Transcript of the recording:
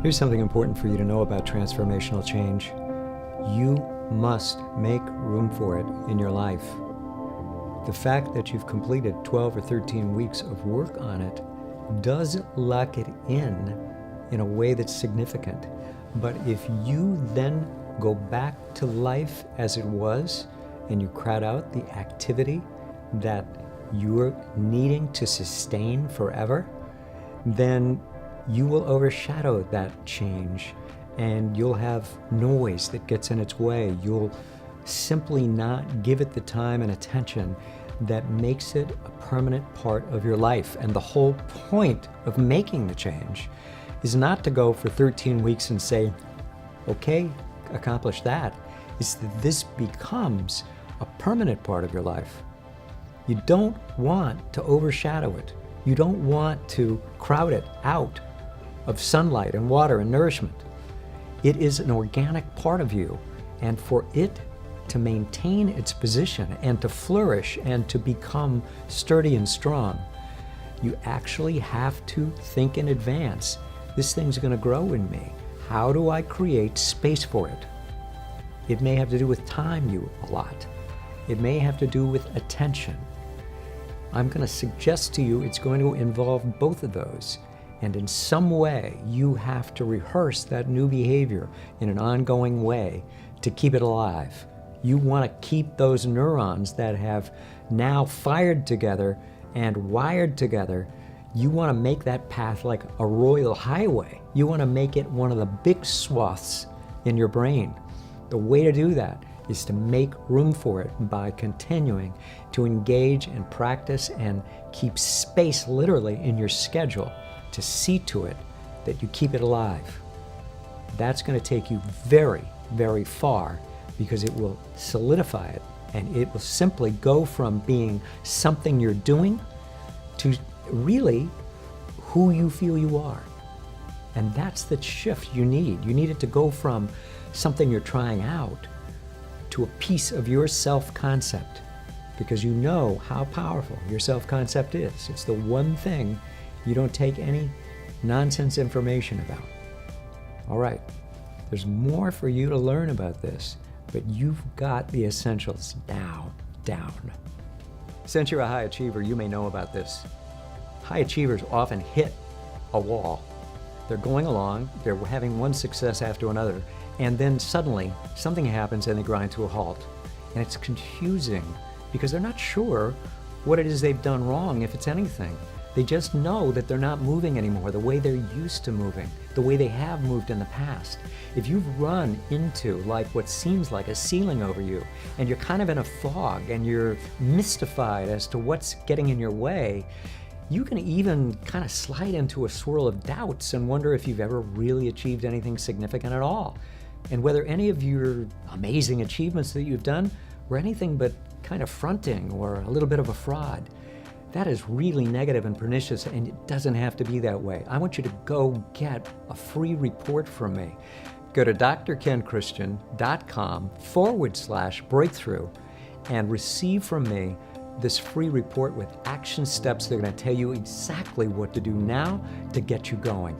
Here's something important for you to know about transformational change. You must make room for it in your life. The fact that you've completed 12 or 13 weeks of work on it does lock it in a way that's significant. But if you then go back to life as it was and you crowd out the activity that you're needing to sustain forever, then you will overshadow that change and you'll have noise that gets in its way. You'll simply not give it the time and attention that makes it a permanent part of your life. And the whole point of making the change is not to go for 13 weeks and say, okay, accomplish that. It's that this becomes a permanent part of your life. You don't want to overshadow it. You don't want to crowd it out of sunlight and water and nourishment. It is an organic part of you, and for it to maintain its position and to flourish and to become sturdy and strong, you actually have to think in advance. This thing's going to grow in me. How do I create space for it? It may have to do with time you allot. It may have to do with attention. I'm going to suggest to you it's going to involve both of those. And in some way, you have to rehearse that new behavior in an ongoing way to keep it alive. You want to keep those neurons that have now fired together and wired together. You want to make that path like a royal highway. You want to make it one of the big swaths in your brain. The way to do that is to make room for it by continuing to engage and practice and keep space literally in your schedule to see to it that you keep it alive. That's going to take you very, very far because it will solidify it and it will simply go from being something you're doing to really who you feel you are. And that's the shift you need. You need it to go from something you're trying out to a piece of your self-concept, because you know how powerful your self-concept is. It's the one thing you don't take any nonsense information about. All right, there's more for you to learn about this, but you've got the essentials now down. Since you're a high achiever, you may know about this. High achievers often hit a wall. They're going along, they're having one success after another, and then suddenly something happens and they grind to a halt. And it's confusing because they're not sure what it is they've done wrong, if it's anything. They just know that they're not moving anymore the way they're used to moving, the way they have moved in the past. If you've run into like what seems like a ceiling over you, and you're kind of in a fog and you're mystified as to what's getting in your way, you can even kind of slide into a swirl of doubts and wonder if you've ever really achieved anything significant at all, and whether any of your amazing achievements that you've done were anything but kind of fronting or a little bit of a fraud. That is really negative and pernicious, and it doesn't have to be that way. I want you to go get a free report from me. Go to drkenchristian.com/breakthrough and receive from me this free report with action steps that are going to tell you exactly what to do now to get you going.